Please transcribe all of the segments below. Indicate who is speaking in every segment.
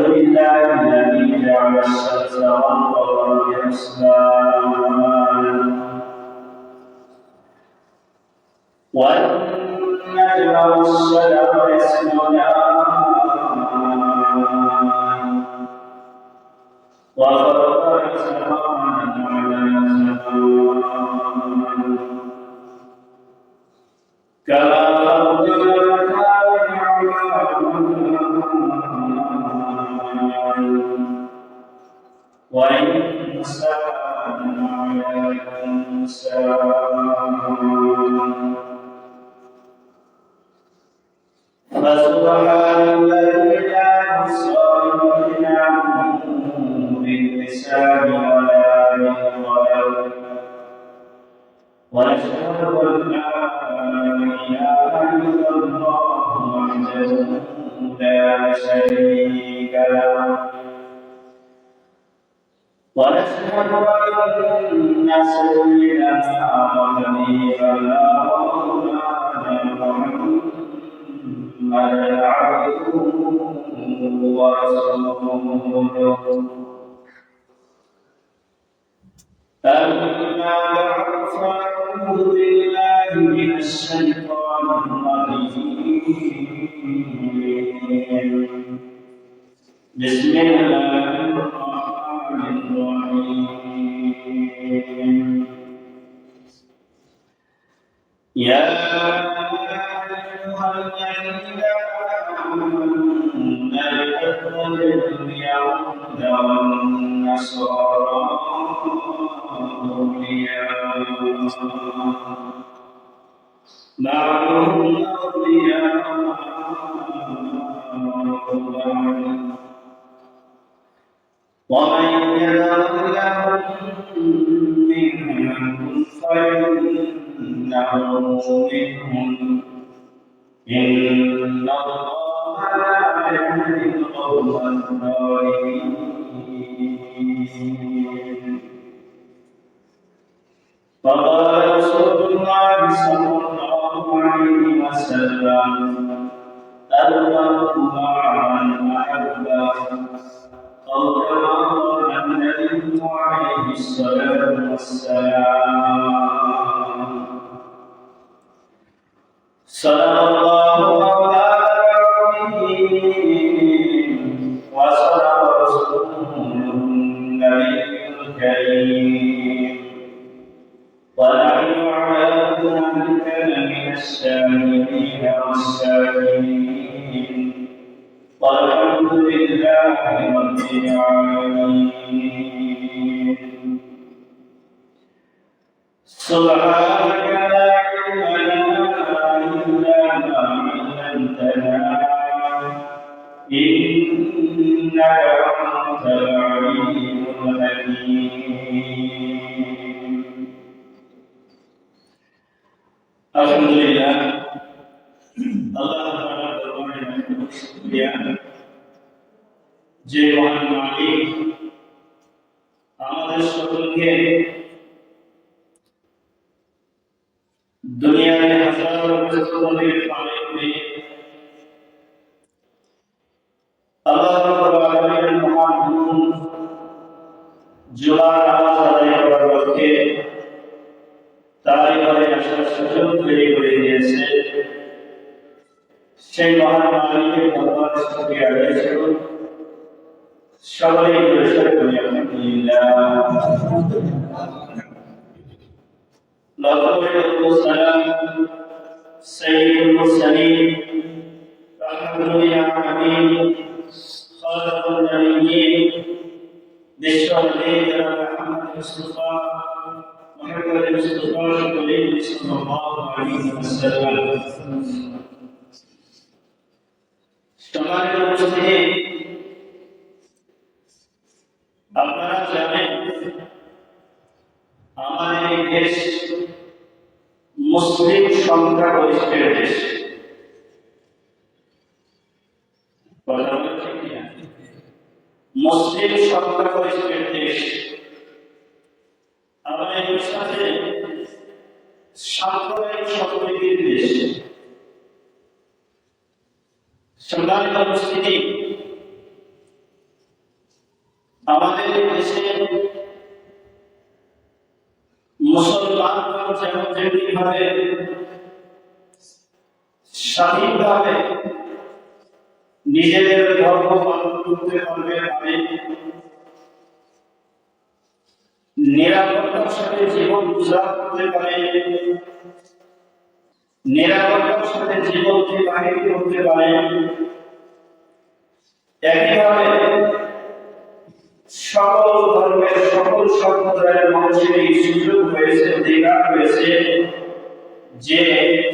Speaker 1: لله الذي جعل الشمس والقمر بحسبان والنجم والشجر يسجدان وخلق سماء على سماء كما خلقنا وإنسان على إنسان فسبحان الذي لا يحصى نعمه باللسان ولا بالقلم ونشهد أن لا إله إلا الله وحده لا شريك له ونشهد أن سيدنا وحبيبنا ومولانا محمدا عبده ورسوله أما بعد فأعوذ بالله من الشيطان الرجيم بسم الله الرحمن الرحيم يا أيها الذين آمنوا لا تتخذوا اليهود والنصارى أولياء بعضهم أولياء بعض ومن يتولهم منكم فإنه منهم إن الله لا يهدي القوم الظالمين فقال رسول الله صلى الله عليه وسلم المرء مع من أحبه أو كما قال النبي عليه الصلاة والسلام صدق الله العظيم وصدق رسوله النبي الكريم ونحن على ذلك من الشاهدين والشاكرين والحمد لله رب العالمين سبحانك لا علم لنا إلا ما علمتنا إنك أنت العليم الحكيم الحمد لله الله যে মহান মালিক আমাদের সকলকে দুনিয়ার হাজার বছরের পানি করে আল্লাহ রাব্বুল আলামিনের মহান হুকুম জুমার নামাজ আদায় করার লক্ষ্যে তারই ঘরে আসার সুযোগ তৈরি করে দিয়েছে সেই মহান মালিকের দরবারে শুকরিয়া আদায় করুন সকলেই পরিষ্কার করি আলহামদুলিল্লাহ লাহু সালাম সাইয়্যিদুল মুরসালিন রাহমাতুল লিল আলামিন খালাকুন নাবিয়্যিন বিশ্বনবী মুহাম্মদ মুস্তাফা সাল্লাল্লাহু আলাইহি ওয়াসাল্লাম সম্মানিত উপস্থিতি আপনারা জানেন আমাদের এই দেশ মুসলিম সংখ্যাগরিষ্ঠের দেশ মুসলিম সংখ্যাগরিষ্ঠের দেশ আমাদের সাথে সাম্প্রদায়িক সম্প্রীতির দেশ সম্মানিত উপস্থিতি, আমাদের দেশে মুসলমানগণ যেমনিভাবে স্বাধীনভাবে নিজেদের ধর্ম পালন করতে পারবে, আমি নিরাপত্তার সাথে জীবন গুজার করতে পারে, নিরাপত্তার সাথে জীবন অতিবাহিত করতে পারে, একইভাবে সকল ধর্মের সকল সম্প্রদায়ের মানুষের এই সুযোগ হয়েছে, অধিকার হয়েছে যে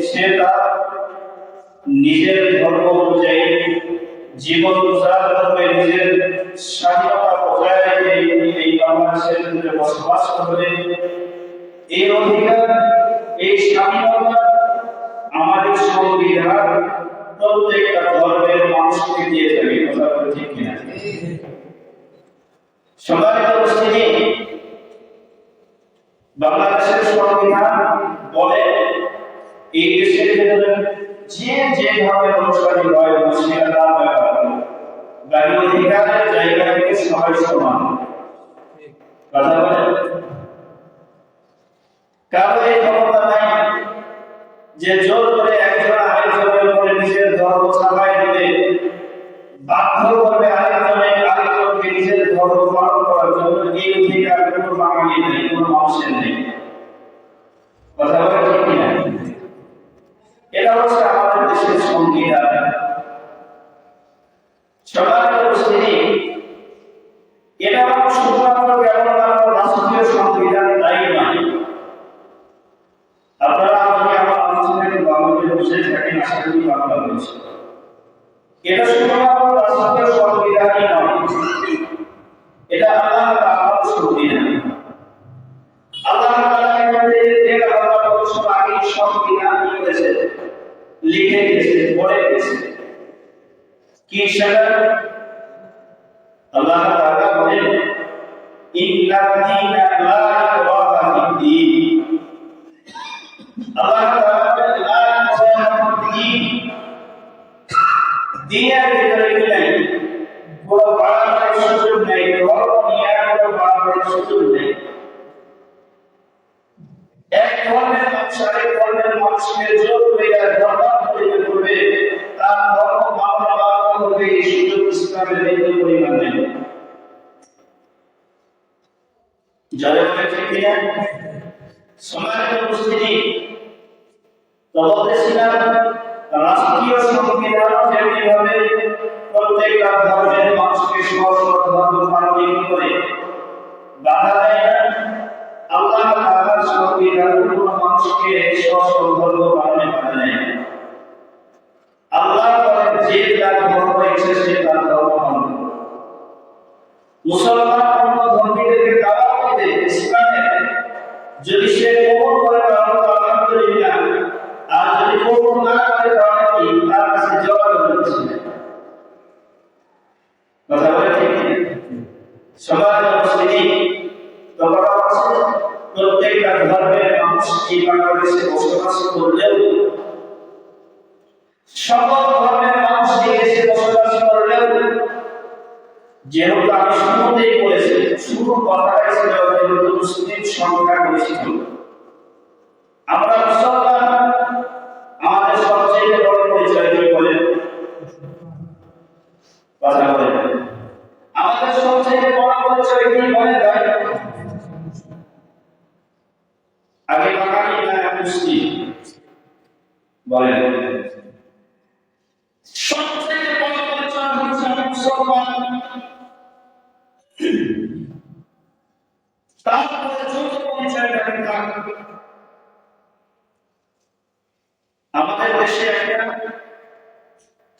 Speaker 1: সে তার নিজের ধর্ম অনুযায়ী জীবন গুজার করবে, নিজের স্বাধীনতা বজায় রেখে এই বাংলাদেশের ভিতরে বসবাস করবে। এই অধিকার, এই স্বাধীনতা আমাদের সংবিধান প্রত্যেকটা ধর্মের মানুষকে দিয়ে থাকে। কথা বলে ঠিক কিনা? সম্মানিত উপস্থিতি, বাংলাদেশের সংবিধান বলে এই দেশের ভিতরে যে যেভাবে অনুসারী হয় সেটা তার ব্যাপার, বাকি অধিকারের জায়গা থেকে সবাই সমান। কথা বলে কারো এই ক্ষমতা নাই যে জোর করে একজন আরেকজনের উপরে নিজের ধর্ম চাপাই দিবে, বাধ্য করবে আরেকজনকে নিজের ধর্ম পালন করার জন্য। এই অধিকার কোনো বাঙালি নেই, কোনো মানুষের নেই। কথা বলে ঠিক কিনা? এটা হচ্ছে আমাদের দেশের সংবিধান। সম্মানিত উপস্থিতি, এটা শুধুমাত্র কেবলমাত্র রাষ্ট্রীয় সংবিধান তাই নয়। আপনারা যদি আমার আলোচনায় বাংলাদেশে বসে থাকেন, আশা করি বাংলা বলছি, এটা শুধুমাত্র রাষ্ট্রীয় সংবিধানই নয়, এটা আল্লাহ তাআলার সংবিধান। আল্লাহ তাআলা এর ১,০০০ বছর আগে সংবিধান করেছে, লিখে গেছে, পড়ে গেছে। কি সেটা? আল্লাহ তাআলা বলেন, ইন্নাল্লাযীনা লা ইকরাহা ফিদ-দীন। আল্লাহ তাআলা বলেন, লা ইকরাহা ফিদ-দীন, দ্বীনের ভিতরে কি নাই? কোনো বাড়াবাড়ির সুযোগ নেই, ধর্ম নিয়ে কোনো বাড়াবাড়ির সুযোগ নেই। এক ধর্মের মানুষ আরেক ধর্মের মানুষকে জোর করে ধর্মান্তরিত করবে, তার ধর্ম মানা করবে, এই সুযোগ ইসলামের বিন্দু পরিমাণ নেই। যারা ঠিক কিনা? সম্মানিত উপস্থিতি, বলতেছিলাম রাষ্ট্রীয় সংবিধান যেভাবে প্রত্যেকটা ধর্মের মানুষকে ধর্ম পালন করে বাধা দেয় না, আল্লাহ তাআলার সংবিধান কোনো মানুষকে ধর্ম পালনে বাধা দেয় না। আল্লাহ বলেন, যে তার ধর্ম ইচ্ছে সে তার ধর্ম পালন করবে। মুসলমান অন্য ধর্মীদেরকে দাওয়াত দিতে ইসলামে যদি সে কবুল করে তাহলে আলহামদুলিল্লাহ, আর যদি কবুল না করে তাহলে কি তার কাছে জবাব দিচ্ছে না। কথা বলে ঠিক কিনা? সমাজ উপস্থিতি, তো কথা হচ্ছে প্রত্যেকটা ধর্মের মানুষ এই বাংলাদেশে বসবাস করলেও, সকল ধর্মের মানুষ এই দেশে বসবাস করলেও, যেহেতু আমি শুরুতেই বলেছি, শুরু কথাটাই ছিল যেহেতু মুসলিম সংখ্যা বেশি ছিল, আমরা মুসলমান, আমাদের সবচেয়ে বড় পরিচয় কি বলেন? কথা বলেন, আমাদের সবচেয়ে বড় পরিচয় কি বলেন? আগে বাঙালি না মুসলিম বলেন? সবচেয়ে বড় পরিচয় হচ্ছে আমি মুসলমান। তারপরে ছোট পরিচয়টা থাকবে। আমাদের দেশে একটা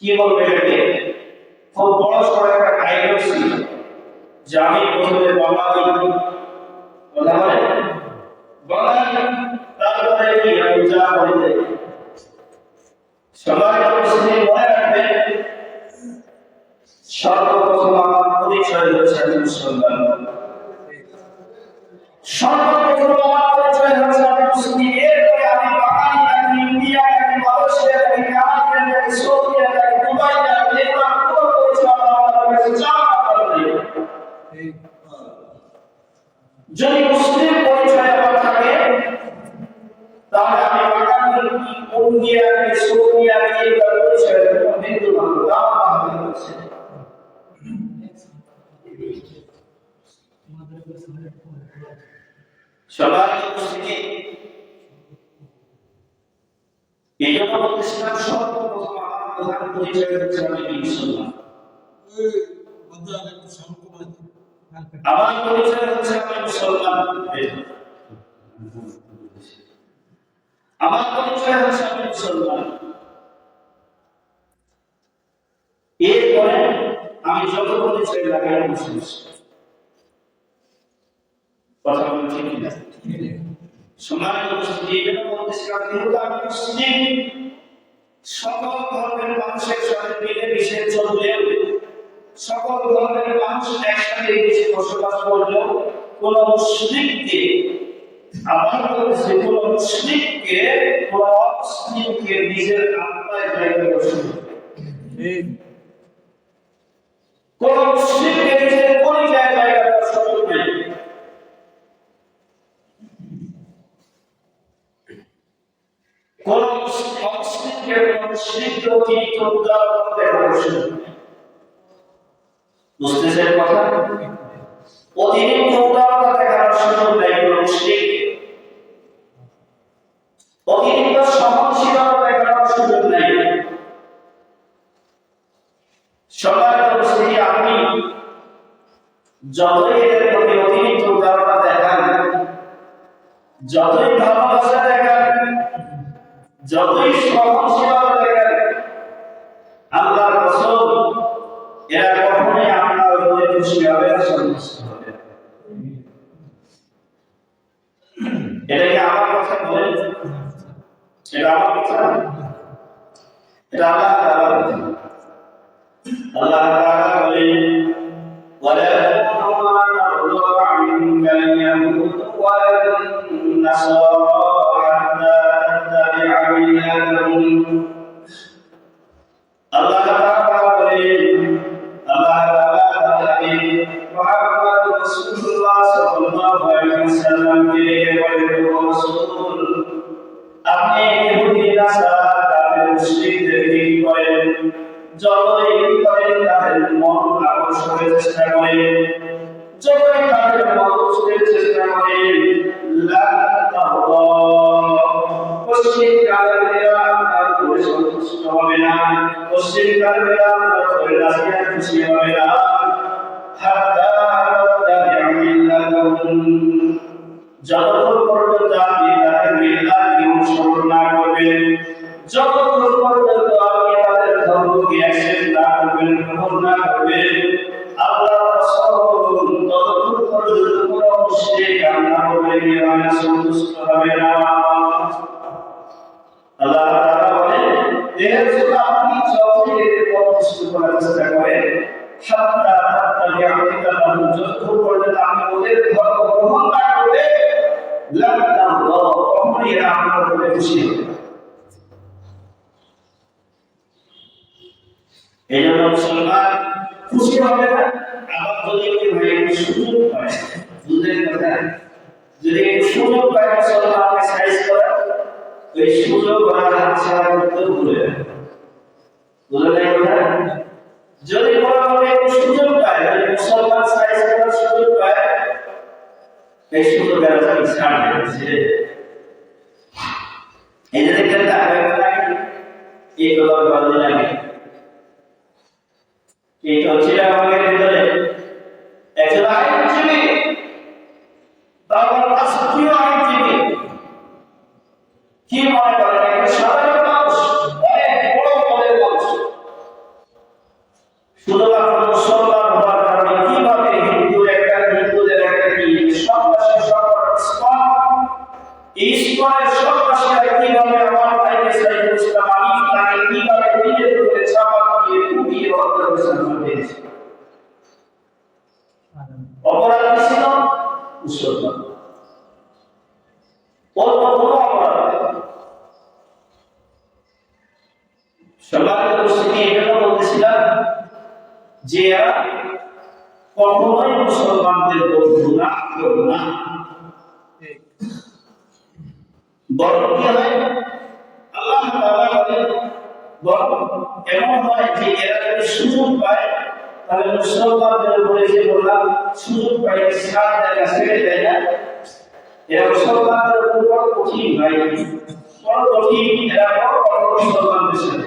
Speaker 1: কি বলবে, এটাকে খুব বড় সড় একটা টাইগার ছিল যে আমি প্রথমে বাঙালি। কথা বলে বাঙালি, তারপরে কি পূজা করতে সবাই মুসলিম মনে রাখবে, সর্বপ্রথম আমার পরিচয় হচ্ছে আমি মুসলমান। সর্বপ্রথম আমার পরিচয় হচ্ছে আমি মুসলিম। এরপরে আমি বাঙালি, ইন্ডিয়া, মালয়েশিয়া, কানাডা, সৌদি আরব, দুবাই, যদি মুসলিম পরিচয় আমার থাকে তাহলে আমি বাঙালি ইন্ডিয়া সোনিয়া এই পরিচয় হিন্দু মানুষ সবাই উপস্থিতি এই জন্য বলতেছিলাম সর্বপ্রথম আমার প্রধান পরিচয় হচ্ছে আমি মুসলমান। আমার পরিচয় হচ্ছে আমি মুসলমান। আমার পরিচয় হচ্ছে আমি মুসলমান। এরপরে আমি যত পরিচয় লাগাই মুসলিম। কথা বলছি কিনা? সমাজের উপস্থিতি এই জন্য বলতেছিলাম যেহেতু আমি মুসলিম, সকল ধর্মের মানুষের সাথে মিলেমিশে চললেও, সকল ধর্মের মানুষ একসাথে মিশে বসবাস করলেও কোন মুসলিমকে আমার বলতেছে কোন মুসলিমকে কোন অমুসলিমকে নিজের আত্মায় জায়গা বসে কোন মুসলিমকে নিজের পরিচয় জায়গা দেওয়ার সুযোগ নেই। কোন মুসলিমকে মুসলিমকে অতিরিক্ত উদাহরণ দেখানোর সুযোগ নেই। বুঝতেছেন কথা? অতিরিক্ত উদারতা দেখানোর সুযোগ নেই কোন মুসলিমকে, অতিরিক্ত সহনশীলতা দেখানোর সুযোগ নেই। সবার উপস্থিতি আপনি যতই এদের প্রতি অতিরিক্ত উদারতা দেখান, যতই ভালোবাসা দেখান, যতই সহনশীলতা দেখান, আল্লাহর কসম এরা কখনোই আপনার উপরে খুশি হবে না, সন্তুষ্ট হবে না। এটা কি আমার কথা বলেন? এটা আমার কথা? এটা আল্লাহ তাআলা বলেন। আল্লাহ তাআলা বলেন ওয়ালা তাকুনু তারদু আনকা ইয়াহুদ ওয়ালা নাসারা হাত্তা তাত্তাবি'a মিল্লাতাহুম। আল্লাহ তাআলা বলেন, আল্লাহ তাআলা মুহাম্মদ রাসূলুল্লাহ সাল্লাল্লাহু আলাইহি ওয়াসাল্লামকে বলেন, রাসূল আপনি ইহুদি নাসারা কাফের মুশরিকদেরকে কি করেন? যতই কি করেন তাদের মন আকর্ষণের চেষ্টা করেন, যতই তাদের মন আকর্ষণের চেষ্টা করেন, লা তাহদা পশ্চিম কাফেররা আপনার উপরে সন্তুষ্ট হবে না, পশ্চিম কাফেররা আপনার উপরে রাজিয়া খুশি হবে না। হাত্তা তাত্তাবি'a মিল্লাতাহুম, যতক্ষণ পর্যন্ত আপনি তাদের মিল্লাতকে অনুসরণ না করবেন, যতক্ষণ পর্যন্ত আপনি তাদের ধর্মকে অ্যাকসেপ্ট না করবেন, গ্রহণ না করবেন, আল্লাহর কসম ততক্ষণ পর্যন্ত কোন মুশরিক আপনার উপরে ইমানে সন্তুষ্ট হবে না। আল্লাহ তাআলা বলেন, এর জন্য আপনি যতই এদের প্রতিষ্ঠিত করার চেষ্টা করেন, হাত্তা তাত্তাবি'a মিল্লাতাহুম, যতক্ষণ পর্যন্ত আপনি ওদের ধর্ম গ্রহণ না করবেন, লা তাহদা কখনোই এরা আপনার উপরে খুশি হবে না। এই জন্য মুসলমান খুশি হবে না। আবার যদি ওই ভাই সুযোগ পায়, বুঝলেন কথা, যদি সুযোগ পায় মুসলমানকে সাইজ করা, ওই সুযোগ করার হাত ছাড়া করতে ভুলে যায়। বুঝলেন কথা? যদি কোনোভাবে সুযোগ পায়, যদি মুসলমান সাইজ করার সুযোগ পায়, এই সুযোগ ব্যবস্থা ছাড় দিচ্ছে। এই যে দেখলেন না, এই কথা বলতে লাগে এই চিরাগের ভিতরে একজন আইনজীবী, তারপর রাষ্ট্রীয় আইনজীবী, কি মনে করেন একজন সাধারণ মানুষ, অনেক বড় পদের মানুষ, শুধুমাত্র মুসলমান হওয়ার কারণে কিভাবে হিন্দুদের একটা কি সন্ত্রাসী সংগঠন এই ইসলামের সন্ত্রাসীরা কিভাবে আমার ভাইকে সাইদুল ইসলাম আলী তাকে কিভাবে নিজের উপরে চাপাত দিয়ে কুপিয়ে হত্যা করেছে। অপরাধ ছিল মুসলমান, অন্য কোনো অপরাধ। সবার উপস্থিতি এটা বলতেছিলাম যে কখনোই মুসলমানদের বন্ধু না করো না। বরং কি হয়, আল্লাহ তাআলা বলেন, বরং এমন হয় যে এরা যদি সুযোগ পায় তাহলে মুসলমানদের উপরে যে বললাম সুযোগ পায় সাত জায়গা ছেড়ে দেয় না। এরা মুসলমানদের উপর বড় কঠিন ভাই, বড় কঠিন, এরা বড় বড় মুসলমানদের সাথে।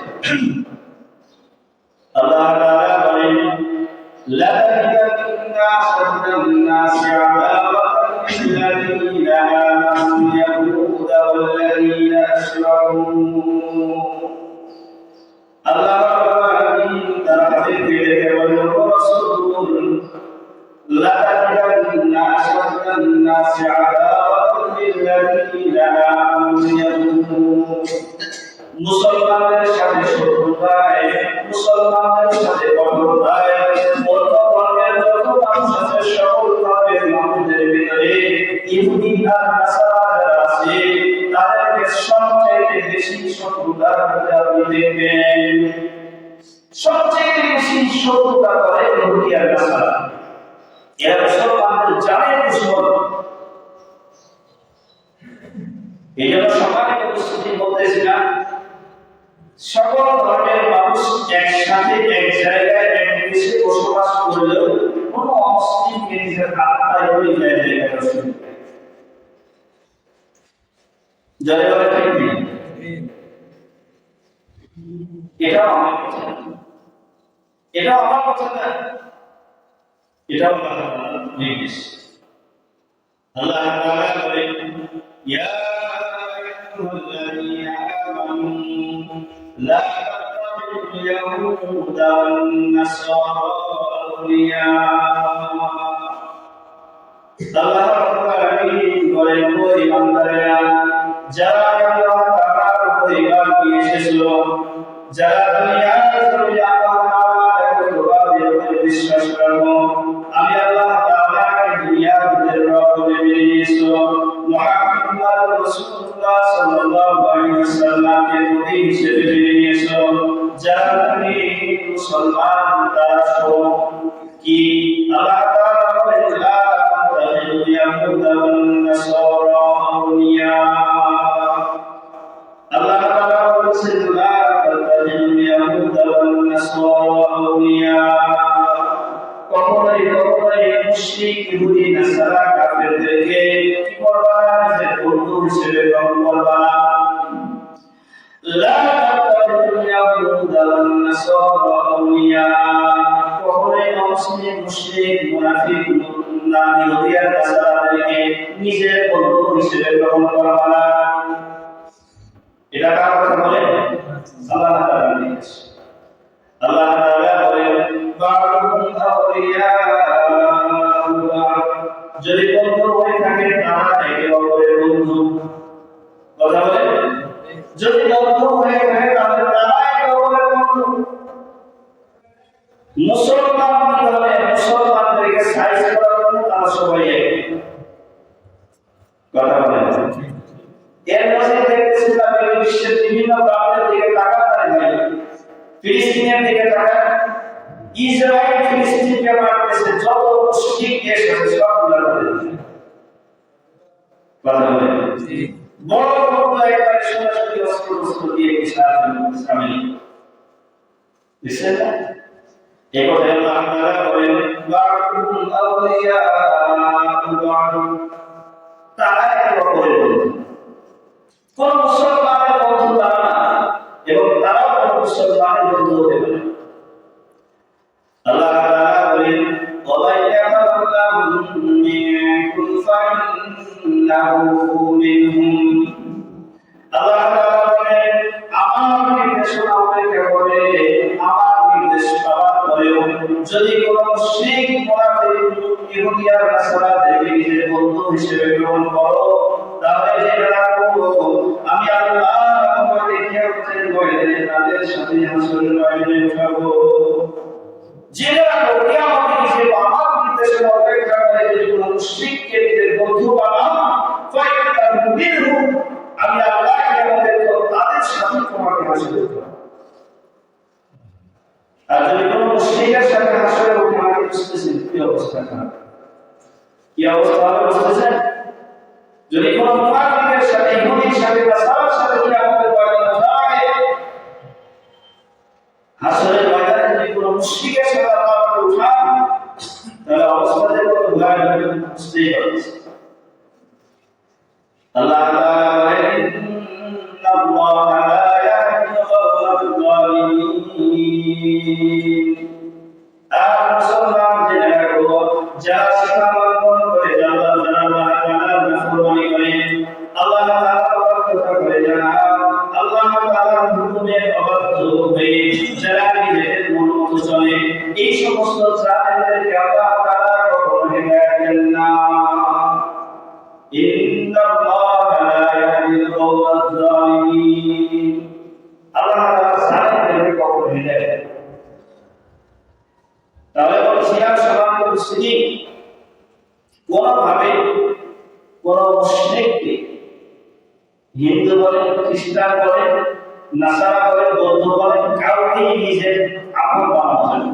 Speaker 1: আল্লাহ তাআলা বলেন, লা তাকুন্না আশাদ্দান নাসি আদাওয়াতান লিল্লাযীনা আমানু ইয়াহুদা ওয়াল্লাযীনা আশরাকু। আল্লাহ তাআলা তাদেরকে ডেকে বলেন, ও রাসূল, লা তাকুন্না আশাদ্দান নাসি আদাওয়াতান লিল্লাযীনা আমানু ইয়াহুদা। মুসলমানদের সাথে শত্রুতায়, মুসলমানদের সাথে কঠোরতায়, অন্য ধর্মের যত মানুষ আছে সকল ধর্মের মানুষদের ভিতরে ইহুদি আর নাসারা যারা আছে তাদেরকে সবচেয়ে বেশি শত্রুতার মধ্যে আপনি দেখবেন। সবচেয়ে বেশি শত্রুতা করে ইহুদি আর নাসারা। এরা মুসলমানদের জানের দুশমন। এই জন্য সবাই উপস্থিতি বলতেছিলাম, সকল ধর্মের মানুষ একসাথে এক জায়গায় এক দেশে বসবাস করলেও কোন অমুসলিমকে নিজের আত্মায় বলে যায় জায়গাটা শুরু যারা বলে ঠিক নেই। এটাও আমার কথা না, এটাও আমার কথা না, এটাও নির্দেশ। আল্লাহ তাআলা বলেন, ইয়া আইয়ুহাল্লাযীনা আমানু لا تتبعوا اليهود والنصارى أولياء। আল্লাহ রাব্বুল আলামিন বলেন, ও ঈমানদারেরা, যারা আল্লাহ তাআলার উপর ঈমান নিয়ে এসেছিল, যারা দুনিয়ার জমিনে আল্লাহ তাআলার একত্ববাদের উপর বিশ্বাস করলো, আমি আল্লাহ তাআলাকে দুনিয়ার ভিতরে রব বলে মেনে নিয়েছিল, মুহাম্মদ রাসূলুল্লাহ সাল্লাল্লাহু আলাইহি ওয়াসাল্লামকে নবী হিসেবে মেনে নিয়েছিল, যারা তুমি মুসলমান তারা শোনো কি আল্লাহ তাআলা বলেন, লা তাত্তাবি'উ ইয়াহুদা ওয়ান নাসারা আউলিয়া। আল্লাহ তাআলা বলেছেন, লা তাত্তাবি'উ ইয়াহুদা ওয়ান নাসারা আউলিয়া। কখনোই কখনোই মুশরিক ইহুদি নাসারা কাফেরদেরকে কি করবা না, নিজের বন্ধু হিসেবে গ্রহণ করবা না। লা তাত্তাবি'উ ইয়াহুদা ওয়ান নাসারা আউলিয়া। কখনোই মুসলিম মুশরিক মুনাফিক না ইহুদি আর নাসারাদেরকে নিজের বন্ধু হিসেবে গ্রহণ করবা না। এটা কার কথা বলে? আল্লাহ তাআলা বলেন। আল্লাহ তাআলা বলেন, বা'দুহুম আউলিয়া, যদি বন্ধু হয়ে থাকে তারা একে অপরের বন্ধু। কথা বলে, যদি বন্ধু হয়ে থাকে তাহলে তারা একে অপরের বন্ধু। মুসলমান হলে মুসলমানদেরকে সাইজ করার জন্য তারা সবাই এক। কথা বলে, এর মধ্যে দেখতেছিলাম বিশ্বের বিভিন্ন প্রান্তের দিকে তাকাতে হয়, ফিলিস্তিনের দিকে তাকান, ইসরায়েল ফিলিস্তিনকে মারতেছে, যত মুশরিক দেশ আছে সবগুলো করে। কথা বলে, বড় বড় একবার সরাসরি অস্ত্র দিয়ে সামিল দিচ্ছেন না। এই কথা আল্লাহ তাআলা বলেন, বা'দুহুম আউলিয়া বা'দ, তারা একে অপরের বন্ধু। কোন মুসলমানের বন্ধু তারা না, এবং তারাও কোন মুসলমানের বন্ধু হতে পারে। আল্লাহ তাআলা বলেন, ওয়ামান ইয়াতাওয়াল্লাহুম মিনকুম ফাইন্নাহু মিনহুম। আল্লাহ তাআলা বলেন, আমার নির্দেশনা অপেক্ষা করে, আমার নির্দেশ পালন করেও যদি কোন মুশরিক মুনাফিক ইহুদি আর নাসারাদেরকে নিজের বন্ধু হিসেবে গ্রহণ করো, তাহলে জেনে রাখো আমি আল্লাহ তোমাদের কিয়ামতের ময়দানে তাদের সাথে হাসরের ময়দানে উঠাবো। জেনে রাখো কিয়ামতে যে আমার নির্দেশনা অপেক্ষা করে, যদি কোন মুশরিককে নিজের বন্ধু বানাও, ফাইন্নাহু মিনহুম, আমি আল্লাহ কিয়ামতের দিন তাদের সাথে তোমাকে হাসরে উঠাবো। আর যদি কোন মুশরিকের সাথে হাসরে উঠাতে বুঝতেছেন কি অবস্থা খারাপ, কি অবস্থা হবে বুঝতেছেন? যদি কোনো মুনাফিকের সাথে, ইহুদির সাথে বা সালার সাথে কিয়ামতের ময়দানে দাঁড়ায়, হাসরের ময়দানে যদি কোনো মুশরিকের সাথে আপনাকে উঠান, তাহলে অবস্থাতে কত ভয়ানক বুঝতেই পারছেন। আল্লাহ তাআলা বলেন, ইন্নাল্লাহা লা ইয়াহদিল কওমাল যালিমিন। আর মুসলমান জেনে রাখো, যারা সীমা লঙ্ঘন করে, যারা আল্লাহ তাআলার নাফরমানি করে, আল্লাহ তাআলার কথা করে, যারা আল্লাহ তাআলার হুকুমে অবাধ্য হয়ে যারা নিজেদের মন মতো চলে, এই সমস্ত জালেমদেরকে আল্লাহ তাআলা কখনো হেদায়েত দেন না। ইন্নাল্লাহা লা ইয়াহদিল কওমাল যালিমিন। আল্লাহ তাআলা জালেমদেরকে কখনো হেদায়েত দেন না। তাহলে বলছিলাম সমাজ মুসলিম কোনভাবে কোন মুশরিককে, হিন্দু বলেন, খ্রিস্টান বলেন, নাসারা বলেন, বৌদ্ধ বলেন, কাউকেই নিজের আপন বানানো যায় না।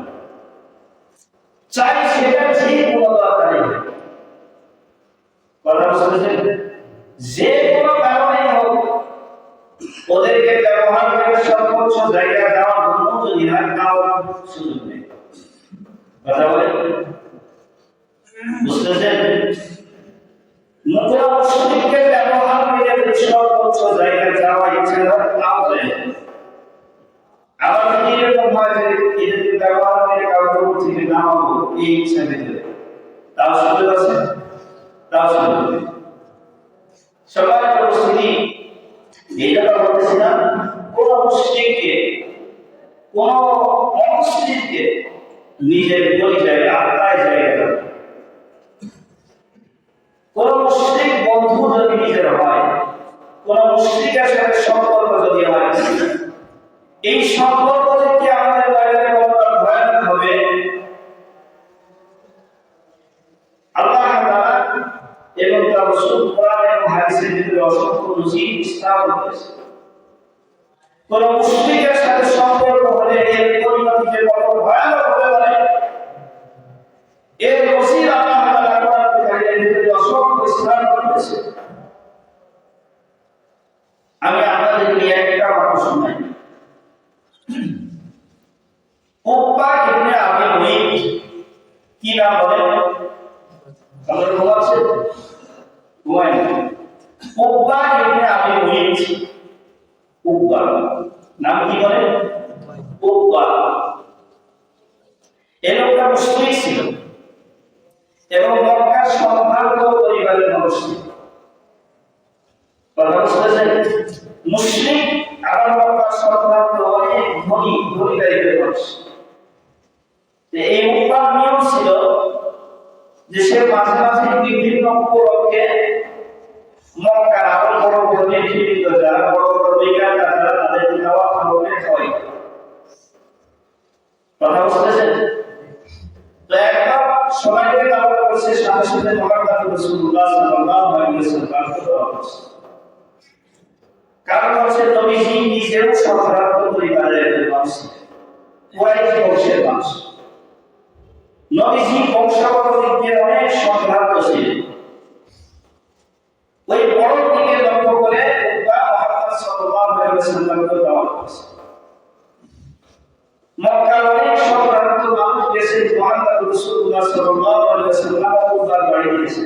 Speaker 1: চাই সেটা যে কোনো দরকারি কথা বুঝতেছেন, যে কোনো কারণে হোক ওদেরকে ব্যবহার করে সর্বোচ্চ জায়গা দেওয়ার অনুমতি হয়, দেওয়ার সুযোগ নেই। কথা বলেন বুঝতেছেন? মুখরা মুশরিককে ব্যবহার করে সর্বোচ্চ জায়গায় যাওয়া ইচ্ছা হয়, তাও যায়। আবার যদি এরকম হয় যে এদেরকে ব্যবহার করে কাউকে থেকে নামাবো, এই ইচ্ছা নেই, তাও সুযোগ আছে, তাও সুযোগ নেই। সবার পরিস্থিতি এটা বলতেছিলাম, কোন মুশরিককে, কোন অমুসলিমকে নিজের পরিচয় আত্মায় জায়গা দেবে। কোন মুশরিক বন্ধু যদি নিজের হয়, কোন মুশরিকের সাথে সম্পর্ক যদি হয়, এই সম্পর্ক থেকে আমাদের বাইরে কতটা ভয়ানক হবে আল্লাহ তাআলা এবং তার রাসূল কোরআন এবং হাদিসের ভিতরে অসংখ্য নজির স্থাপন করেছে। কোন মুশরিকের সাথে সম্পর্ক হলে এর পরিণতি যে কত ভয়ানক হতে পারে, এর নজির আল্লাহ তাআলা কোরআনের ভিতরে অসংখ্য স্থাপন করেছে। আমি আপনাদেরকে একটা কথা শোনাই। উকবা ইবনে আবি মুইত, কি নাম বলেন? আপনারা ঘুমাচ্ছে? ঘুমায় না। উকবা ইবনে আবি মুইত, উকবা নাম কি বলেন? উকবা। এই লোকটা মুশরিক ছিল এবং মক্কার সম্ভ্রান্ত পরিবারের মানুষ ছিল। কথা বুঝতেছেন? মুশরিক আবার মক্কার সম্ভ্রান্ত অনেক ধনী টাইপের মানুষ। এই উকবার নিয়ম ছিল যে সে মাঝে মাঝে বিভিন্ন উপলক্ষে মক্কার আরো বড় বড় নেতৃবৃন্দ, যারা বড় বড় বিজ্ঞানীরা, যারা তাদের দাওয়াত খাওয়াতে হয়। কথা বুঝতেছেন? তো একটা সময়কে দাওয়াত করছে, সাথে সাথে মুহাম্মদ রাসূলুল্লাহ সাল্লাল্লাহু আলাইহি ওয়াসাল্লাম দাওয়াত করছে। কারণ হচ্ছে নবীজি নিজেও সম্ভ্রান্ত পরিবারের মানুষ, কুরাইশ বংশের মানুষ। নবীজি বংশগত দিক দিয়ে অনেক সম্ভ্রান্ত ছিলেন। ওই বড় দিকে লক্ষ্য করে মুহাম্মদ সাল্লাল্লাহু আলাইহি ওয়াসাল্লামকে দাওয়াত করেছে। মক্কার অনেক সম্ভ্রান্ত মানুষ দেশে মুহাম্মদ রাসূলুল্লাহ সাল্লাল্লাহু আলাইহি ওয়াসাল্লামের উদ্ধার বাড়ি দিয়েছে।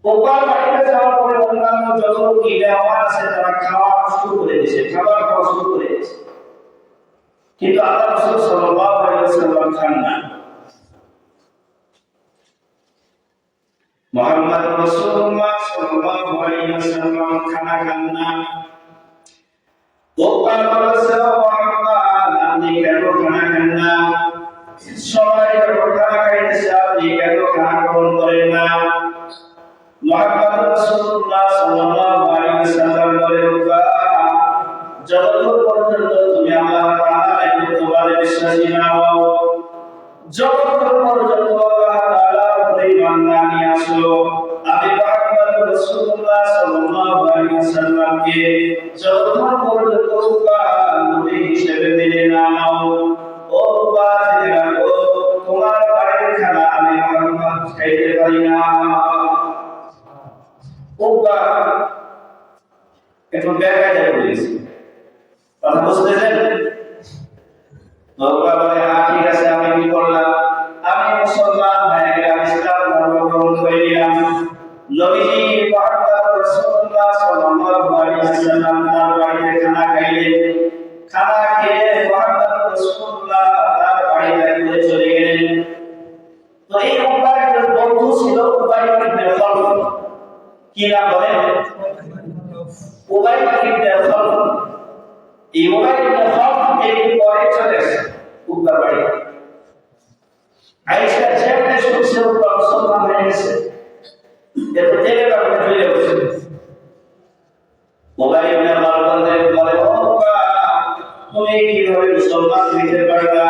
Speaker 1: উকবার বাড়িতে যাওয়ার পরে অন্যান্য যত ইলামা আছে তারা খাওয়া শুরু করে দিয়েছে, খাবার খাওয়া শুরু করে দিয়েছে। কিন্তু আল্লাহ রাসূল সাল্লাল্লাহু আলাইহি ওয়াসাল্লাম খান না। মুহাম্মদ রাসূলুল্লাহ সাল্লাল্লাহু আলাইহি ওয়াসাল্লাম খানা খান না। উকবার বলেছে, মুহাম্মদ আপনি কেন খানা খান না? সবাই যখন খানা খাইতেছে আপনি কেন খানা গ্রহণ করেন না? মুহাম্মদ রাসূলুল্লাহ সাল্লাল্লাহু আলাইহি ওয়াসাল্লাম বলে, যতক্ষণ পর্যন্ত তুমি আল্লাহ তাআলার একত্ববাদে বিশ্বাসী না হও, যতক্ষণ পর্যন্ত আল্লাহ তাআলার উপরে ঈমান না নিয়ে আসো, আমি মুহাম্মদ রাসূলুল্লাহ সাল্লাল্লাহু আলাইহি ওয়াসাল্লামকে যতক্ষণ পর্যন্ত নবী হিসেবে মেনে না নাও, ও বেকায়দা করে গেছে। কথা বুঝতেছেন? লোকরা বলে হ্যাঁ ঠিক আছে, আমি কি করলাম, আমি মুসলমান হয়ে গেলাম, ইসলাম ধর্ম গ্রহণ করে নিলাম। নবীজি মুহাম্মদ রাসূলুল্লাহ সাল্লাল্লাহু আলাইহি ওয়াসাল্লাম তার বাড়িতে খানা খাইলেন। খানা খেয়ে মুহাম্মদ রাসূলুল্লাহ তার বাড়িতে ঘুরে চলে গেলেন। তো এই উবাইর বন্ধু ছিল উবাই ইবনে খালফ। কি নাম বলেন? উবাই ইবনে খালফ। এই উবাই ইবনে খালফ একটু পরে চলে আসে উবার বাড়িতে। আয়েশা যেমন শুনছে উবার মুসলমান হয়ে গেছে, এত জেগে কাপড় চলে বসে। উবাই ইবনে খালফ বলে, ও উবা, তুমি কিভাবে মুসলমান হইতে পারলা?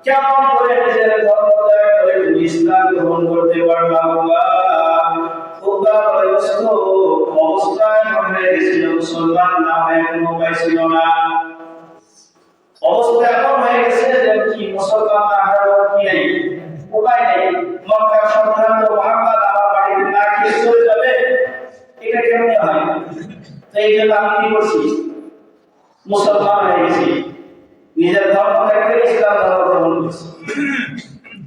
Speaker 1: কেমন করে নিজের ধর্ম ত্যাগ করে তুমি ইসলাম গ্রহণ করতে পারলা? অবস্থায় হয়ে গেছিল, মুসলমান না হয়ে কোনো উপায় ছিল না। অবস্থা এমন হয়ে গেছে যে কি মুসলমান না হওয়ার কি নেই, উপায় নেই। মক্কার সন্তান তো মুহাম্মদ আমার বাড়িতে না খেয়ে চলে যাবে, এটা কেমনে হয়? তো এই জন্য আমি কি করছি, মুসলমান হয়ে গেছি, নিজের ধর্ম ত্যাগ করে ইসলাম ধর্ম গ্রহণ করছি।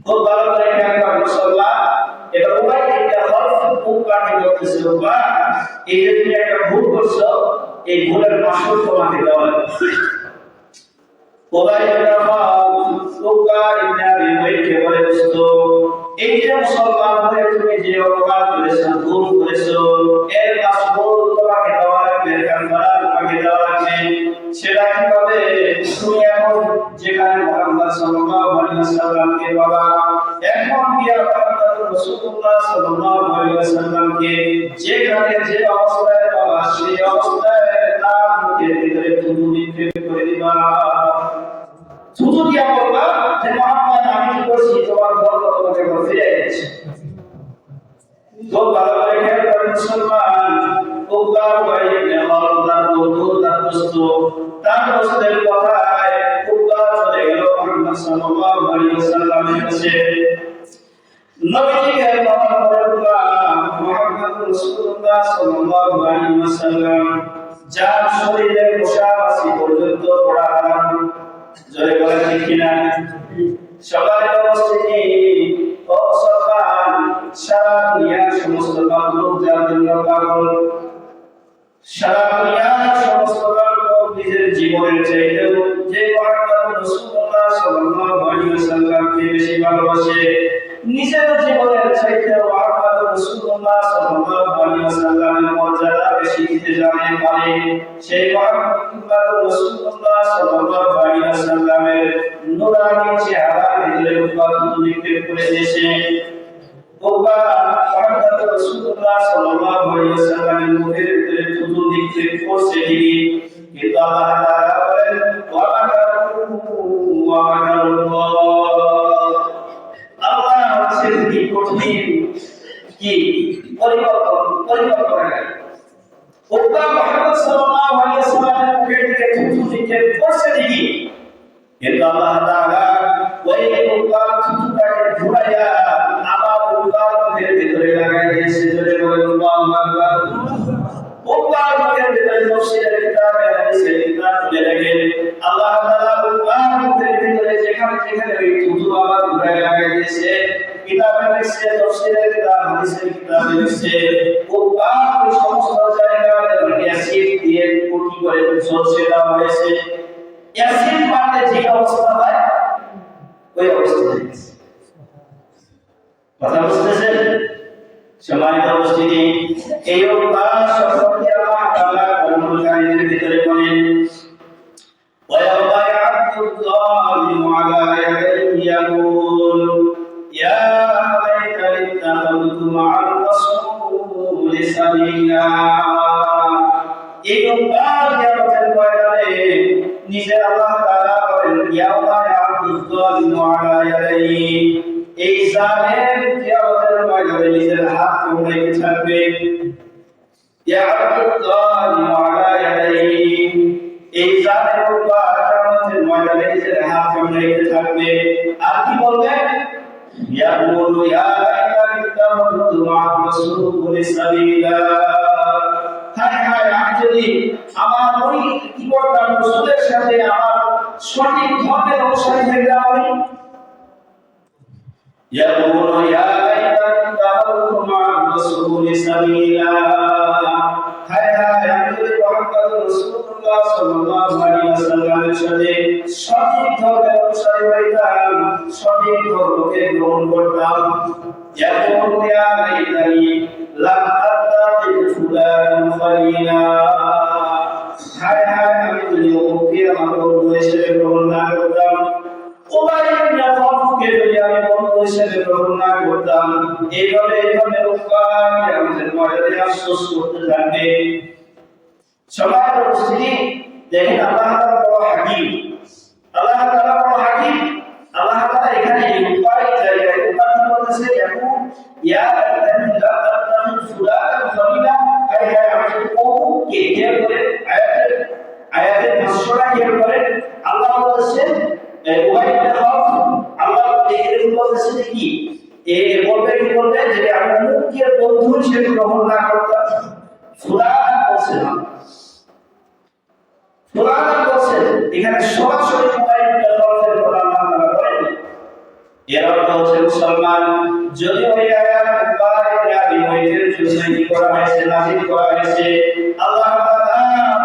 Speaker 1: খুব ভালো করে খেয়াল করেন মুসলমান, এটা উবাই ইবনে খালফ উবাকে বলতেছে, উবা, এই যে তুমি একটা ভুল করছো, এই ভুলের মাসুল তোমাকে দেওয়া হবে। উবাই ইবনে খালফ উবা ইবনে আবি মুঈতকে বলে, দোস্ত, এই যে মুসলমান হয়ে তুমি যে অপরাধ করেছো, ভুল করেছো, এর মাসুল তোমাকে দেওয়া লাগবে, কাফারা তোমাকে দেওয়া লাগবে। সেটা কিভাবে? তুমি এখন যেখানে মুহাম্মদ সাল্লাল্লাহু আলাইহি ওয়াসাল্লামকে পাবা, এখন গিয়া মুহাম্মদ রাসূলুল্লাহ সাল্লাল্লাহু আলাইহি ওয়াসাল্লামকে যেখানে যে অবস্থায় পাবা, সেই অবস্থায় তার মুখের ভিতরে থুতু নিক্ষেপ করে দিবা। থুতু দিয়া বলবা যে মুহাম্মদ, আমি কি করছি, তোমার ধর্ম তোমাকে ফিরে গেছে। তো ভালো করে খেয়াল করেন মুসলমান, উবা ইবনে খালফ তার বন্ধু, তার দোস্ত, তার দোস্তের কথায় উবা চলে গেল মুহাম্মদ সাল্লাল্লাহু আলাইহি ওয়াসাল্লামের কাছে। নবীজিকে পাওয়ার পরে উবা মুহাম্মদ রাসূলুল্লাহ সাল্লাল্লাহু আলাইহি ওয়াসাল্লাম যার শরীরে পোশাক পর্যন্ত পড়া হারাম, জয় বলেন ঠিক কিনা? সবার উপস্থিতি ও সন্তান, সারা দুনিয়ার সমস্ত মাখলুক যার জন্য পাগল, সারা দুনিয়ার সমস্ত মাখলুক নিজের জীবনের চাইতেও যে মুহাম্মদ রাসূলুল্লাহ সাল্লাল্লাহু আলাইহি ওয়াসাল্লামকে বেশি ভালোবাসে, নিজের জীবনের চাইতেও মুহাম্মদ রাসূলুল্লাহ সাল্লাল্লাহু আলাইহি ওয়াসাল্লামের মর্যাদা বেশি দিতে জানে পারে, সেই মুহাম্মদ রাসূলুল্লাহ সাল্লাল্লাহু আলাইহি ওয়াসাল্লামের নূরানি চেহারার ভিতরে উপাদান নিক্ষেপ করে দিয়েছে। উবা মুহাম্মদ রাসূলুল্লাহ সাল্লাল্লাহু আলাইহি ওয়াসাল্লামের মুখের ভিতরে থুতু নিক্ষেপ করছে ঠিকই, কিন্তু আল্লাহ তাআলা বলেন, ওয়া মাকারুল্লাহ, আল্লাহ হচ্ছে কি কঠিন কি পরিকল্পনা। উবা মুহাম্মদ সাল্লাল্লাহু আলাইহি ওয়াসাল্লামের মুখের ভিতরে থুতু নিক্ষেপ করছে ঠিকই, কিন্তু আল্লাহ তাআলা ওই উবার থুতুটাকে ঘুরাইয়া আবার উবার মুখের ভিতরে লাগাই দিয়েছে। জোরে বলেন আল্লাহু আকবার। উবার মুখের ভিতরে তাফসীরের কিতাবে হাদিসের কিতাব তুলে রাখেন, আল্লাহ তাআলা উবার মুখের ভিতরে যেখানে যেখানে ওই থুতু আবার ঘুরাই লাগাই দিয়েছে, কিতাবে লিখছে, তাফসীরের কিতাব হাদিসের কিতাবে লিখছে, উবার ওই সমস্ত জায়গায় অ্যাসিড দিয়ে কুটি করে ঝলসে দেওয়া হয়েছে। অ্যাসিড মারলে যে অবস্থা হয় ওই অবস্থা হয়েছে। কথা বুঝতেছেন? সম্মানিত উপস্থিতি, এই উপাস সম্পর্কে আল্লাহ তাআলা কোরআনের ভিতরে বলেন, ওয়া ইয়া'বুদু যালিমু আলা ইয়াদিহি ইয়াকুল ইয়া লাইতানি ইত্তাখাযতু মা'আর রাসূলি সাবিলা। এই উপাস কিয়ামতের ময়দানে নিজে আল্লাহ তাআলা বলেন, ইয়াউমা ইয়া'বুদু যালিমু আলা ইয়াদিহি, এই জালেম কিয়ামতের ময়দানে নিজের হাত কামড়ে থাকবে। ইয়া'বুদু যালিমু আলা ইয়াদিহি, এই জালেম কিয়ামতের ময়দানে নিজের হাত কামড়ে থাকবে। আর কি বলবে? ইয়াকুলু ইয়া লাইতানি ইত্তাখাযতু মা'আর রাসূলি সাবিলা। হায় হায়, আমি যে যদি আমার ওই কি করতাম রাসূলের সাথে আমার সঠিক ধর্মের অনুসারী হয়ে আমি يقول يا ليتني اتخذت مع الرسول سبيلا হায় হায় আমি যদি মুহাম্মদ রাসূলুল্লাহ সাল্লাল্লাহু আলাইহি ওয়াসাল্লামের সাথে সঠিক ধর্মের অনুসারী হইতাম সঠিক ধর্মকে গ্রহণ করতাম يقول يا ليتني لم أتخذ فلانا خليلا হায় হায় আমি যদি ওকে আমার বন্ধু হিসেবে গ্রহণ না করতাম উবাই ইবনে খালফকে যদি আমি বন্ধু হিসেবে গ্রহণ না করতাম এইভাবে উপায় আমাদের ময়দানে আফসোস করতে থাকবে সবার উপস্থিতি দেখেন আল্লাহ তাআলা বড় হাকীম আল্লাহ তাআলা বড় হাকীম আল্লাহ তাআলা এখানে এই উপায় জায়গায় উপায় বলতেছে দেখো ইয়া আল্লাহ ফুলান খলিলা হায় হায় আমি ওকে কে করে আয়াতের ভাষ্যটা কে করে আল্লাহ বলেছেন উবাই ইবনে খালফ আল্লাহ এর বলতেছে কি বলবে কি বলবে যে আমি মুখকে বন্ধু হিসেবে গ্রহণ না করতাম ফুলান বলছেন ফুলান বলছেন এখানে সরাসরি উবাই ইবনে খালফের কথা আল্লাহ তাআলা বলেন এর অর্থ হচ্ছে মুসলমান যদি ওই আয়াত উবাই ইবনে আবি মুইতের জন্য কি করা হয়েছে নাযিল করা হয়েছে আল্লাহ তাআলা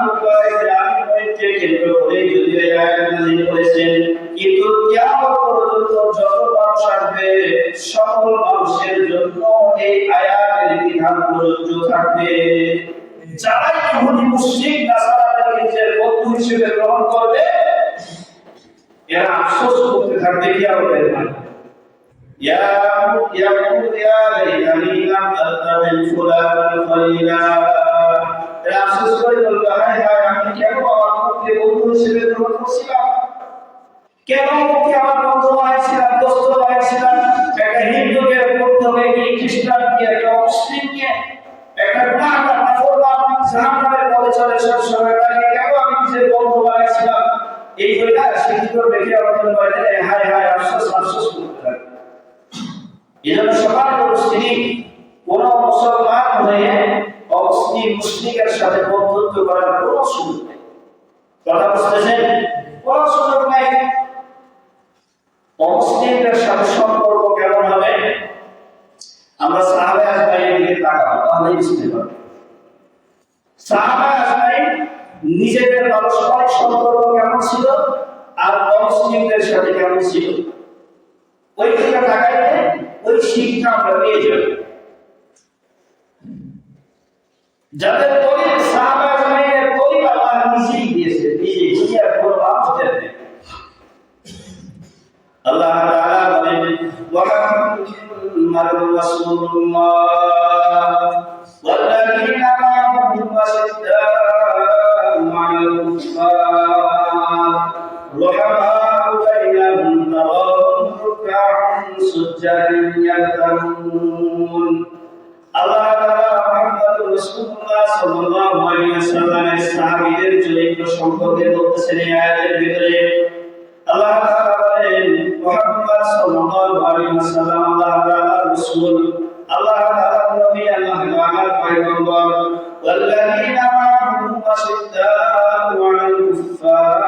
Speaker 1: উবাই ইবনে আবি মুইতকে কেন্দ্র করে যদি ওই আয়াত নাযিল করেছেন কিন্তু কিয়ামত পর্যন্ত যত মানুষ আসবে সকল মানুষের জন্য এই আয়াতের বিধান প্রযোজ্য থাকবে যারা ইহুদি মুশরিক নাসারাদের নিজের বন্ধু হিসেবে গ্রহণ করবে এরা আফসোস করতে থাকবে কিয়ামতের মাঠে ইয়া লাইতানি লাম আত্তাখিয ফুলানান খলিলা এরা আফসোস করে বলবে হায় হায় আমি কেন আমার মুখকে বন্ধু হিসেবে গ্রহণ করছিলাম কেন মুখে আমার বন্ধু বানাইছিলাম দোস্ত বানাইছিলাম একটা হিন্দুকে করতে হবে কি খ্রিস্টানকে একটা মুসলিমকে একটা গুনাহগার নাফরমান জাহান্নামের পথে চলে সবসময় তাকে কেন আমি নিজের বন্ধু বানাইছিলাম এই বইটা সে কি করবে কিয়ামতের ময়দানে হায় হায় আফসোস করতে থাকে এজন্য সবার উপস্থিতি কোন মুসলমান হয়ে অমুসলিম মুশরিকের সাথে বন্ধুত্ব করার কোনো সুযোগ নেই কথা বুঝতেছেন কোনো সুযোগ নাই অমুসলিমদের সাথে সম্পর্ক কেমন হবে আমরা সাহাবা আজমাইনের দিকে তাকাবো তাহলেই বুঝতে পারবো সাহাবা আজমাইন নিজেদের পারস্পরিক সম্পর্ক কেমন ছিল আর অমুসলিমদের সাথে কেমন ছিল ওই দিকে তাকাইলে ওই শিক্ষা আমরা পেয়ে যাব যাদের তরিক সাহাবা আজমাইনের তরিক আল্লাহ নিজেই দিয়েছে নিজে দুনিয়ার কোনো মানুষদের নেই আল্লাহ তাআলা বলেন মুহাম্মাদুর রাসূলুল্লাহ ওয়াল্লাযীনা মা'আহু আশিদ্দাa'u 'আলাল কুফফার রুহামাa'u বাইনাহুম তারাহুম রুক'আন সুজ্জাদান ইয়াবতাগুন আল্লাহ তাআলা মুহাম্মাদুর রাসূলুল্লাহ সাল্লাল্লাহু আলাইহি ওয়াসাল্লামের সাহাবীদের চরিত্র সম্পর্কে বলতেছেন এই আয়াতের ভিতরে আল্লাহ তাআলা বলেন মুহাম্মদ সাল্লাল্লাহু আলাইহি ওয়াসাল্লাম আল্লাহ তাআলার রাসূল আল্লাহ তাআলার নবী আল্লাহ তাআলার পয়গম্বর ওয়াল্লাযীনা মা'আহু আশিদ্দাa'u 'আলাল কুফফার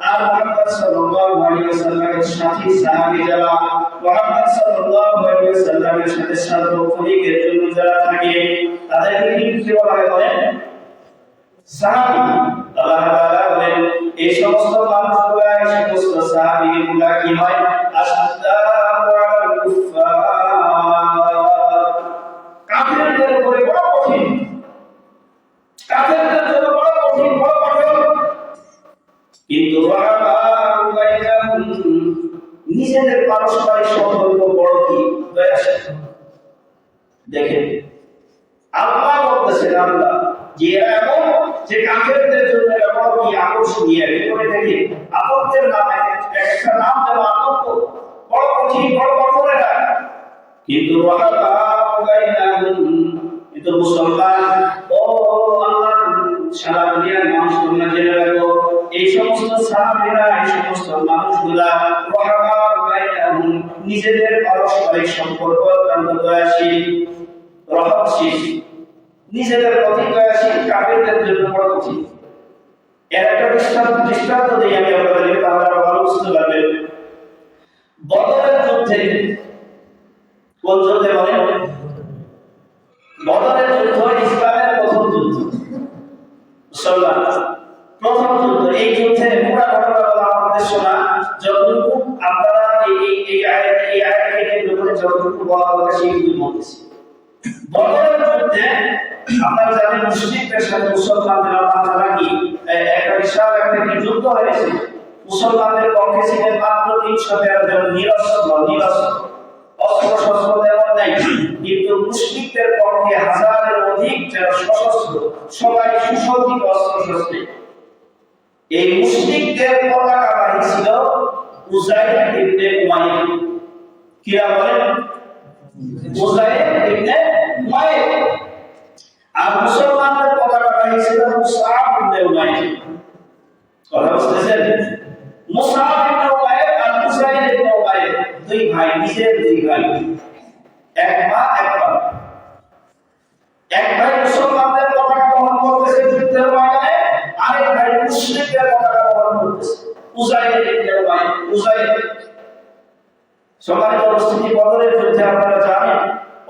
Speaker 1: আর মুহাম্মদ সাল্লাল্লাহু আলাইহি ওয়াসাল্লামের সাথী সাহাবী যারা মুহাম্মদ সাল্লাল্লাহু আলাইহি ওয়াসাল্লামের সাথে সার্বক্ষণিকের জন্য যারা থাকে তাদেরকে কি বলা হয় বলেন সাহাবী আল্লাহ তাআলা বলেন এই সমস্ত মানুষগুলা এই সমস্ত সাহাবীগুলা কি হয় আশিদ্দাa'u 'আলাল কুফফার কাফিরদের উপরে বড় কঠিন কাফিরদের জন্য বড় কঠিন বড় কঠোর কিন্তু রাহামা'u বাইনাহুম নিজেদের পারস্পরিক সম্পর্ক বড় কি দয়াশীল দেখেন আল্লাহ বলতেছেন আল্লাহ যে এমন যে কাফেরদের জন্য বড় কি আকর্ষণীয় কি করে দেখি আপত্তের নামে একটা নাম দেওয়া আপত্ত বড় কঠিন বড় কঠোর এটা কিন্তু রাহামা'u বাইনাহুম কিন্তু মুসলমান ও আল্লাহর সারা দুনিয়ার মানুষ তোমরা জেনে রাখো এই সমস্ত সাহাবীরা এই সমস্ত মানুষগুলা রাহামা'u বাইনাহুম নিজেদের পারস্পরিক সম্পর্ক অত্যন্ত দয়াশীল রহমশীল নিজেদের প্রতিক্রিয়াশীল কাফেরদের জন্য বড় কঠিন। এর একটা দৃষ্টান্ত দিই আমি আপনাদেরকে, তাহলে আরো ভালো বুঝতে পারবেন। বদরের যুদ্ধে, কোন যুদ্ধে বলেন? বদরের যুদ্ধ ইসলামের প্রথম যুদ্ধ, মুসলমান প্রথম যুদ্ধ। এই যুদ্ধে পুরো ঘটনাগুলো আমাদের শোনা, যতটুকু আপনারা এই আয়াতকে কেন্দ্র করে যতটুকু বলা হবে সেইটুকু বলতেছি। বদরের যুদ্ধে আপনারা জানেন মুশরিকদের সাথে মুসলমানদের আল্লাহ তাআলা কি একটা বিশাল একটা যুদ্ধ হয়েছে। মুসলমানদের পক্ষে ছিলেন মাত্র 313 জন নিরস্ত্র, অস্ত্র শস্ত্র তেমন নাই, কিন্তু মুশরিকদের পক্ষে হাজারের অধিক যারা সশস্ত্র, সবাই সুসজ্জিত অস্ত্র শস্ত্রে। এই মুশরিকদের পতাকাবাহী ছিল উযাইর ইবনে উমাইয়া। কি বলেন? উযাইর ইবনে উমাইয়া। আর মুসলমানদের পতাকাবাহী ছিল মুসআব ইবনে উমাইয়া। কথা বুঝতেছেন? মুসআব ইবনে উমাইয়া আর উযাইর ইবনে উমাইয়া দুই ভাই, নিজের দুই ভাই, এক মা এক বাবা। এক ভাই মুসলমানদের পতাকা বহন করতেছে যুদ্ধের ময়দানে, আরেক ভাই মুশরিকদের পতাকা বহন করতেছে, উযাইর ইবনে উযাইর। সম্মানিত উপস্থিতি, বদরের যুদ্ধে আপনারা জানেন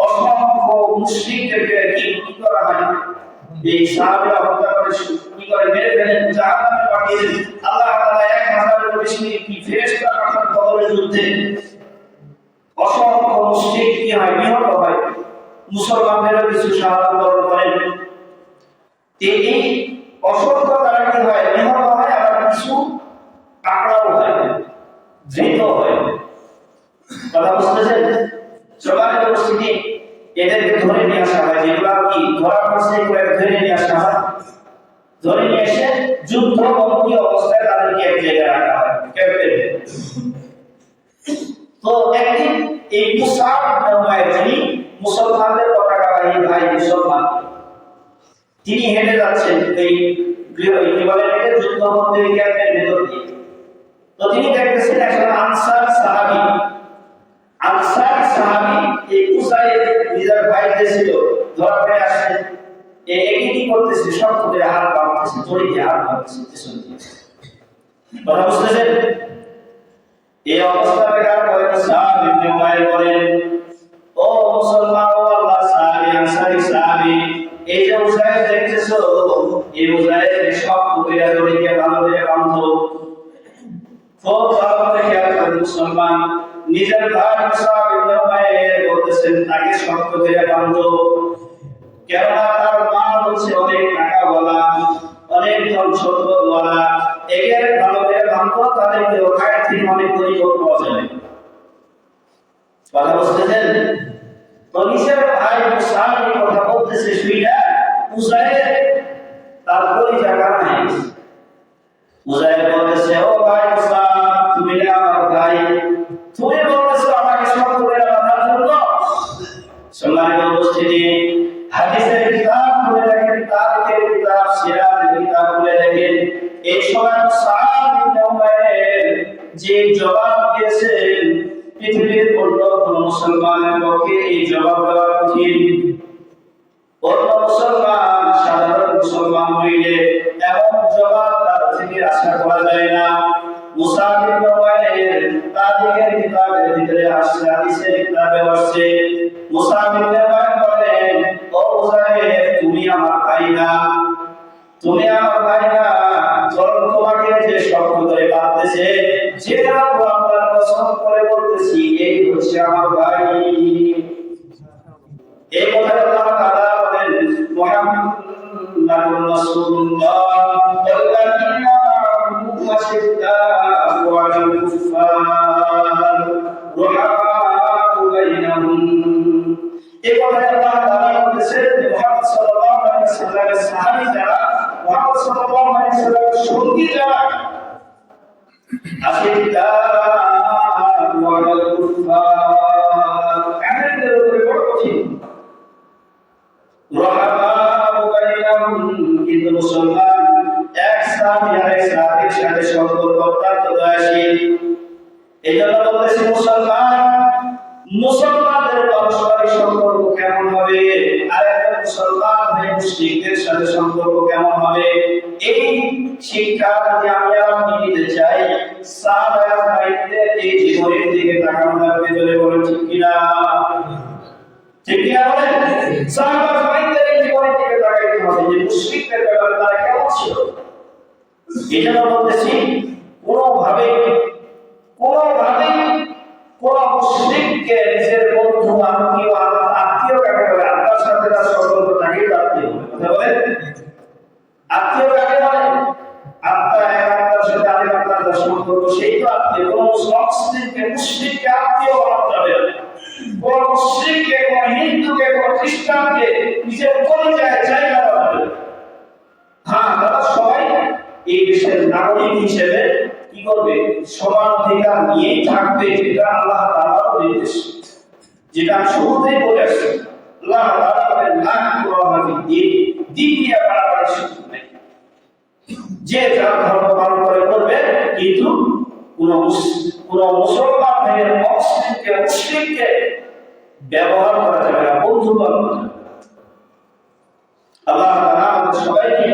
Speaker 1: অসংখ্য মুশরিকদেরকে কি করা হয়, এই সাহাবীরা হত্যা করে কি করে মেরে ফেলেন, জাহান্নামে পাঠিয়ে দেন। আল্লাহ তাআলা 1000-এর বেশি কি ফেরেশতা পাঠান বদরের যুদ্ধে। অসংখ্য মুশরিক কি হয়, নিহত হয়, মুসলমানদেরও কিছু শাহাদাত বরণ করেন। এই অসংখ্য তারা কি হয়, নিহত হয়, আবার কিছু পাকড়াও হয়, ধৃত হয়। কথা বুঝতেছেন? সম্মানিত উপস্থিতি, এদেরকে ধরে নিয়ে আসা হয়, যেগুলো কি ধরা পড়ছে এগুলো ধরে নিয়ে আসা হয়। ধরে নিয়ে এসে যুদ্ধবন্দী অবস্থায় তাদেরকে এক জায়গায় রাখা হয়, ক্যাপ্টেন। তো একদিন এই মুসআব ইবনে উমাইর, যিনি মুসলমানদের পতাকাবাহী ভাই মুসলমান, তিনি হেঁটে যাচ্ছেন এই কি বলে এটাকে যুদ্ধবন্দী ক্যাম্পের ভেতর দিয়ে। তো তিনি দেখতেছেন একজন আনসার সাহাবী এই উযাইর নিজের ভাই ছিল, ধরা পড়ে আসছে, একই কি করতেছে, শক্ত করে হাত বাঁধতেছে, দড়ি দিয়ে হাত বাঁধতেছে পেছন দিয়ে। কথা বুঝতেছেন? এই অবস্থা দেখার পরে মুসআব ইবনে উমাইর বলেন, ও মুসলমান, ও আল্লাহ সাহাবী, আনসারী সাহাবী, এই যে উযাইর দেখতেছো, এই উযাইরকে শক্ত করে দড়ি দিয়ে ভালো করে বাঁধো। খুব ভালো করে খেয়াল করেন মুসলমান, নিজের ভাই মুসআব ইবনে উমাইর বলতেছেন তাকে শক্ত করে বাঁধো, কেননা তার মা হচ্ছে অনেক টাকাওয়ালা, অনেক ধন সম্পদওয়ালা, এদের ভালো করে বাঁধো, তাদেরকে ওখানে থেকে অনেক গরিব পাওয়া যাবে। কথা বুঝতেছেন? তো নিজের ভাই মুসআব এই কথা বলতেছে, শুইনা উযাইর তার পরিচয় কারণ হয়ে গেছে। উযাইর বলতেছে, ও ভাই মুসআব, তুমি আমার ভাই, তুমি বলতেছো আমাকে শক্ত করে বাঁধার জন্য। সম্মানিত উপস্থিতি, হাদিসের কিতাব খুলে দেখেন, তারিখের কিতাব, সিরাতের কিতাব খুলে দেখেন, এই সময় মুসআব ইবনে উমাইর যে জবাব দিয়েছেন, পৃথিবীর অন্য কোনো মুসলমানের পক্ষে এই জবাব দেওয়া কঠিন। অন্য মুসলমান, সাধারণ মুসলমান হইলে এমন জবাব তার থেকে আশা করা যায় না। মুসআব ইবনে উমাইর তারিখের কিতাবের ভিতরে আসছে, হাদিসের কিতাবে আসছে, মুসআব ইবনে উমাইর বলেন, ও উযাইর, তুমি আমার ভাই না, তুমি আমার ভাই না, বরং তোমাকে যে শক্ত করে বাঁধতেছে, যেটা আল্লাহর কসম করে বলতেছি, এই হচ্ছে আমার ভাই। এই কথা আল্লাহ তাআলা বলেন, মুহাম্মাদুর রাসূলুল্লাহ ওয়াল্লাযীনা মা'আহু আশিদ্দাউ 'আলাল কুফফার রুহামাউ বাইনাহুম। এই কথা আল্লাহ তাআলা বলতেছেন যে মুহাম্মদ সাল্লাল্লাহু আলাইহি ওয়াসাল্লামের সাহাবী যারা, মুহাম্মদ সাল্লাল্লাহু আলাইহি ওয়াসাল্লামের সঙ্গী যারা, আশিদ্দাউ 'আলাল কুফফার, কাফেরদের উপরে বড় কঠিন, কিন্তু মুসলমান এক সাথে আরেক সাথের সাথে সম্পর্ক অত্যন্ত দয়াশীল। এই জন্য বলতেছি মুসলমানদের পারস্পরিক সম্পর্ক কেমন হবে, আর একজন মুসলমান হয়ে মুশরিকদের সাথে সম্পর্ক কেমন হবে, এই শিক্ষা যদি আমি দিতে চাই, সাহাবায়ে কেরামদের এই জীবনের দিকে তাকানো লাগবে। চলে বলেন ঠিক কিনা? ঠিক কিনা বলেন? সাহাবায়ে কেরামদের এই জীবনের দিকে তাকাইতে হবে যে মুশরিকদের ব্যাপারে তারা কেমন ছিল। এজন্য বলতেছি, কোনোভাবে কোন মুশরিককে নিজের বন্ধু, আত্মীয় কাকে বলে? আত্মার সাথে তার সম্পর্কটাকে আত্মীয় বলে। কথা বলেন, আত্মীয় কাকে বলে? আত্মা এক আত্মার সাথে আরেক আত্মার যার সম্পর্ক, সেই তো আত্মীয়। কোন মুশরিককে আত্মীয় বানানো যাবে না। কোন মুশরিককে, কোন হিন্দুকে, কোন খ্রিস্টানকে নিজের পরিচয়ের জায়গা দেওয়া যাবে না। হ্যাঁ, তারা সবাই এই দেশের নাগরিক হিসেবে কি করবে? সমান অধিকার নিয়েই থাকবে। এটা আল্লাহ তাআলার নির্দেশ, যেটা আমি শুরুতেই বলে আসছি। আল্লাহ তাআলা বলেন, লা ইকরাহা ফিদ-দীন, দ্বীন নিয়ে বাড়াবাড়ির সুযোগ নেই। যে যার ধর্ম পালন করবে, কিন্তু কোন মুসলমান ভাইয়ের মুশরিককে ব্যবহার করা যাবে না, বন্ধু বানানো যাবে না। আল্লাহ তাআলা আমাদের সবাইকে